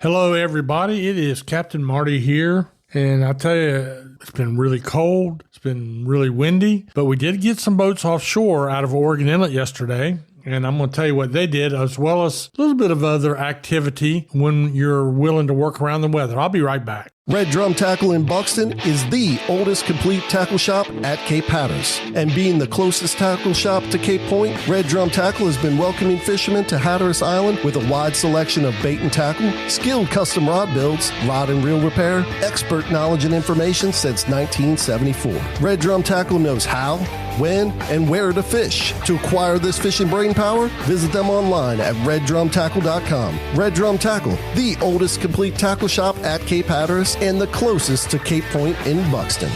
Hello, everybody. It is Captain Marty here. And I tell you, it's been really cold. It's been really windy. But we did get some boats offshore out of Oregon Inlet yesterday. And I'm going to tell you what they did, as well as a little bit of other activity when you're willing to work around the weather. I'll be right back. Red Drum Tackle in Buxton is the oldest complete tackle shop at Cape Hatteras. And being the closest tackle shop to Cape Point, Red Drum Tackle has been welcoming fishermen to Hatteras Island with a wide selection of bait and tackle, skilled custom rod builds, rod and reel repair, expert knowledge and information since 1974. Red Drum Tackle knows how, when, and where to fish. To acquire this fishing brain power, visit them online at reddrumtackle.com. Red Drum Tackle, the oldest complete tackle shop at Cape Hatteras and the closest to Cape Point in Buxton.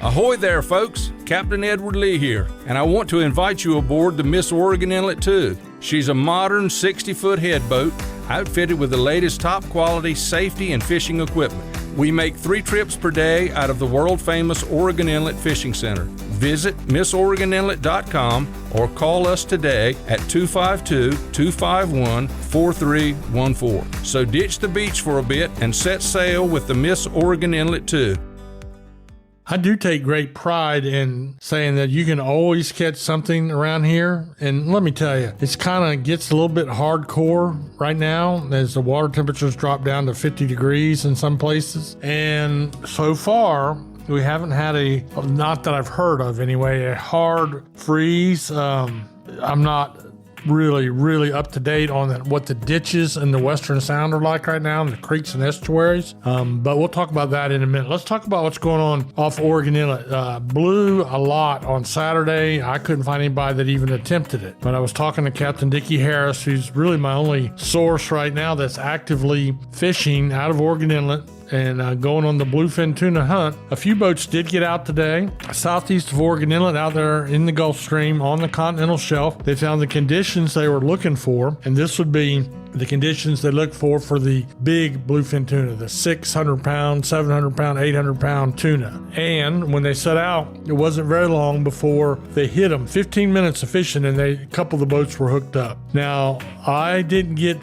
Ahoy there, folks. Captain Edward Lee here, and I want to invite you aboard the Miss Oregon Inlet 2. She's a modern 60-foot head boat outfitted with the latest top-quality safety and fishing equipment. We make 3 trips per day out of the world-famous Oregon Inlet Fishing Center. Visit MissOregonInlet.com or call us today at 252-251-4314. So ditch the beach for a bit and set sail with the Miss Oregon Inlet 2. I do take great pride in saying that you can always catch something around here. And let me tell you, it's kind of gets a little bit hardcore right now as the water temperatures drop down to 50 degrees in some places. And so far, we haven't had not that I've heard of anyway, a hard freeze. I'm not really up to date on what the ditches in the Western Sound are like right now, and the creeks and estuaries. But we'll talk about that in a minute. Let's talk about what's going on off Oregon Inlet. Blew a lot on Saturday. I couldn't find anybody that even attempted it. But I was talking to Captain Dickie Harris, who's really my only source right now that's actively fishing out of Oregon Inlet and going on the bluefin tuna hunt. A few boats did get out today. Southeast of Oregon Inlet, out there in the Gulf Stream on the continental shelf, they found the conditions they were looking for, and this would be the conditions they look for the big bluefin tuna, the 600-pound, 700-pound, 800-pound tuna. And when they set out, it wasn't very long before they hit them. 15 minutes of fishing, and a couple of the boats were hooked up. Now, I didn't get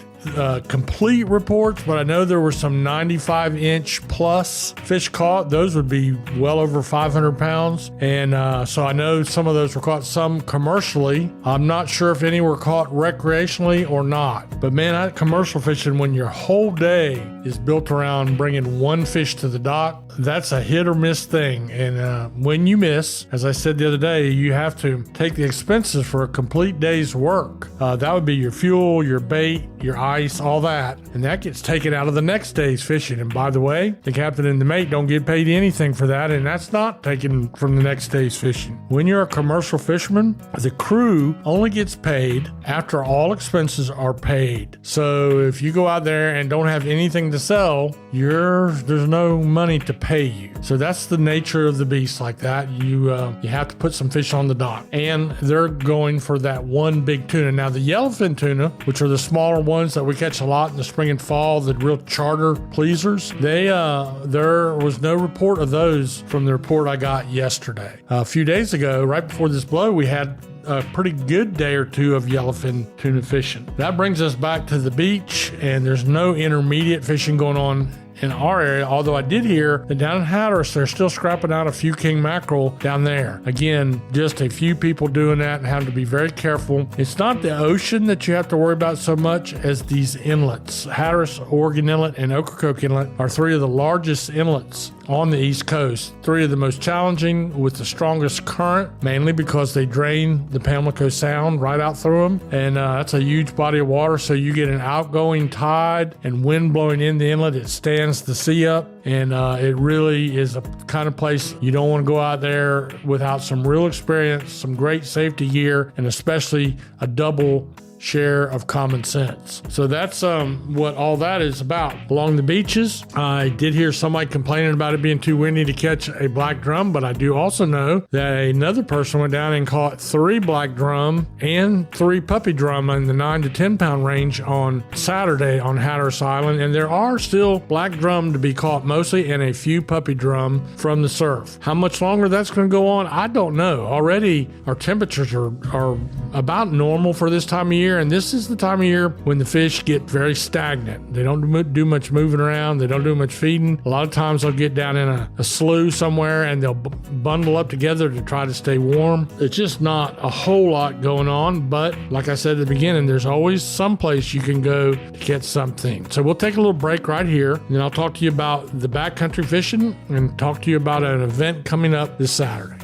complete reports, but I know there were some 95-inch plus fish caught. Those would be well over 500 pounds. And so I know some of those were caught, some commercially. I'm not sure if any were caught recreationally or not. But man, commercial fishing, when your whole day is built around bringing one fish to the dock, that's a hit or miss thing. And when you miss, as I said the other day, you have to take the expenses for a complete day's work. That would be your fuel, your bait, your ice, all that. And that gets taken out of the next day's fishing. And by the way, the captain and the mate don't get paid anything for that. And that's not taken from the next day's fishing. When you're a commercial fisherman, the crew only gets paid after all expenses are paid. So if you go out there and don't have anything to sell, there's no money to pay you. So that's the nature of the beast like that. You have to put some fish on the dock. And they're going for that one big tuna. Now the yellowfin tuna, which are the smaller ones that we catch a lot in the spring and fall, the real charter pleasers, there was no report of those from the report I got yesterday. A few days ago, right before this blow, we had a pretty good day or two of yellowfin tuna fishing. That brings us back to the beach, and there's no intermediate fishing going on in our area, although I did hear that down in Hatteras, they're still scrapping out a few king mackerel down there. Again, just a few people doing that and having to be very careful. It's not the ocean that you have to worry about so much as these inlets. Hatteras, Oregon Inlet, and Ocracoke Inlet are 3 of the largest inlets on the East Coast. 3 of the most challenging with the strongest current, mainly because they drain the Pamlico Sound right out through them. And that's a huge body of water, so you get an outgoing tide and wind blowing in the inlet. It stands the sea up, and it really is a kind of place you don't want to go out there without some real experience, some great safety gear, and especially a double share of common sense. So that's what all that is about. Along the beaches, I did hear somebody complaining about it being too windy to catch a black drum, but I do also know that another person went down and caught 3 black drum and 3 puppy drum in the 9 to 10 pound range on Saturday on Hatteras Island, and there are still black drum to be caught mostly and a few puppy drum from the surf. How much longer that's going to go on, I don't know. Already our temperatures are about normal for this time of year, year, and this is the time of year when the fish get very stagnant. They don't do much moving around. They don't do much feeding. A lot of times they'll get down in a slough somewhere and they'll bundle up together to try to stay warm. It's just not a whole lot going on, but like I said at the beginning, there's always some place you can go to catch something. So we'll take a little break right here, and then I'll talk to you about the backcountry fishing and talk to you about an event coming up this Saturday.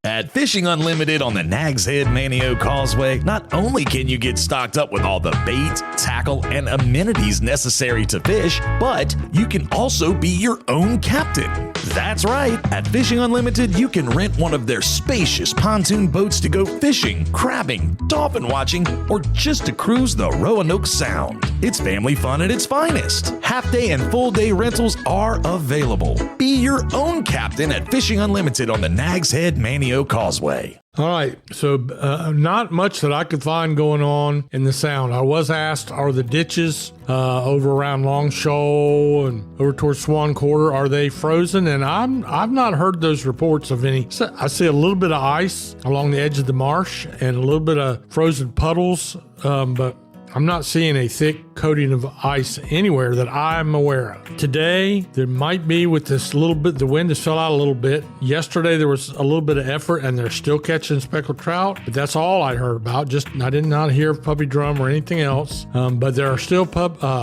At Fishing Unlimited on the Nags Head Manio Causeway, not only can you get stocked up with all the bait, tackle, and amenities necessary to fish, but you can also be your own captain. That's right. At Fishing Unlimited, you can rent one of their spacious pontoon boats to go fishing, crabbing, dolphin watching, or just to cruise the Roanoke Sound. It's family fun at its finest. Half-day and full-day rentals are available. Be your own captain at Fishing Unlimited on the Nags Head Manio Causeway. All right, so not much that I could find going on in the Sound. I was asked, are the ditches over around Long Shoal and over towards Swan Quarter, are they frozen? And I've not heard those reports of any. So I see a little bit of ice along the edge of the marsh and a little bit of frozen puddles, but I'm not seeing a thick coating of ice anywhere that I'm aware of. Today, there might be with this little bit, the wind has fell out a little bit. Yesterday, there was a little bit of effort and they're still catching speckled trout, but that's all I heard about. I did not hear of puppy drum or anything else, but there are still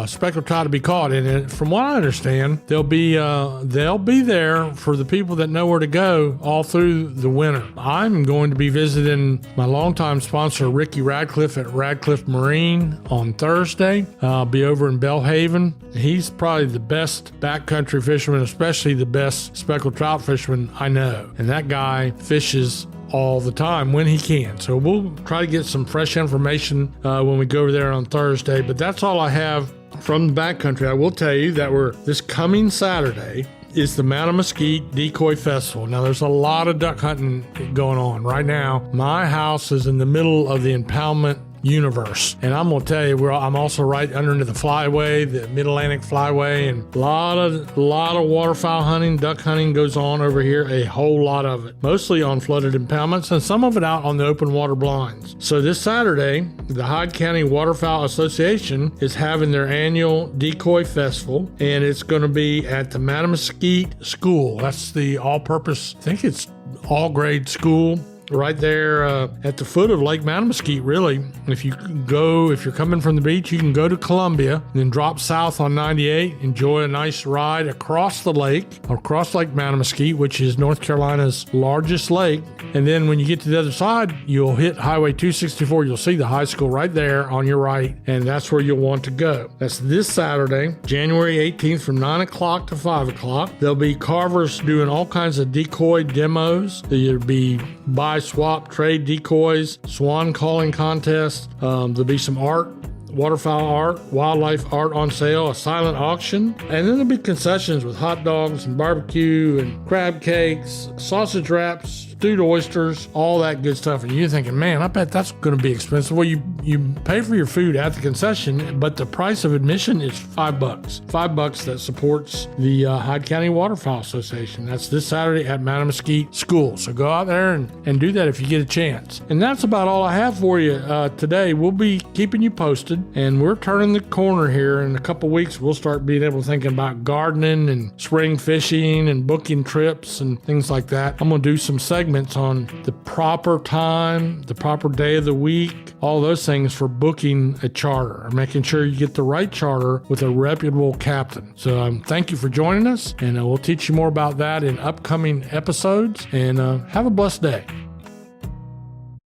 speckled trout to be caught. And from what I understand, they'll be there for the people that know where to go all through the winter. I'm going to be visiting my longtime sponsor, Ricky Radcliffe at Radcliffe Marine on Thursday. I'll be over in Belhaven. He's probably the best backcountry fisherman, especially the best speckled trout fisherman I know. And that guy fishes all the time when he can. So we'll try to get some fresh information when we go over there on Thursday. But that's all I have from the backcountry. I will tell you that this coming Saturday is the Mattamuskeet Decoy Festival. Now, there's a lot of duck hunting going on right now. My house is in the middle of the impoundment universe, and I'm gonna tell you, I'm also right under the flyway, the Mid-Atlantic Flyway, and a lot of waterfowl hunting, duck hunting goes on over here, a whole lot of it, mostly on flooded impoundments and some of it out on the open water blinds. So this Saturday, the Hyde County Waterfowl Association is having their annual Decoy Festival, and it's going to be at the Mattamuskeet School. That's the all-purpose, I think it's all-grade school right there at the foot of Lake Mattamuskeet, really. If you're coming from the beach, you can go to Columbia and then drop south on 98, enjoy a nice ride across the lake, across Lake Mattamuskeet, which is North Carolina's largest lake. And then when you get to the other side, you'll hit Highway 264. You'll see the high school right there on your right, and that's where you'll want to go. That's this Saturday, January 18th from 9 o'clock to 5 o'clock. There'll be carvers doing all kinds of decoy demos. There'll be buy, swap, trade decoys, swan calling contests. There'll be some art, waterfowl art, wildlife art on sale, a silent auction, and then there'll be concessions with hot dogs and barbecue and crab cakes, sausage wraps, stewed oysters, all that good stuff. And you're thinking, man, I bet that's going to be expensive. Well, you pay for your food at the concession, but the price of admission is $5. $5 that supports the Hyde County Waterfowl Association. That's this Saturday at Mattamuskeet School. So go out there and do that if you get a chance. And that's about all I have for you today. We'll be keeping you posted, and we're turning the corner here. In a couple weeks, we'll start being able to think about gardening and spring fishing and booking trips and things like that. I'm going to do some segments on the proper time, the proper day of the week, all those things for booking a charter, making sure you get the right charter with a reputable captain. So thank you for joining us, and we'll teach you more about that in upcoming episodes, and have a blessed day.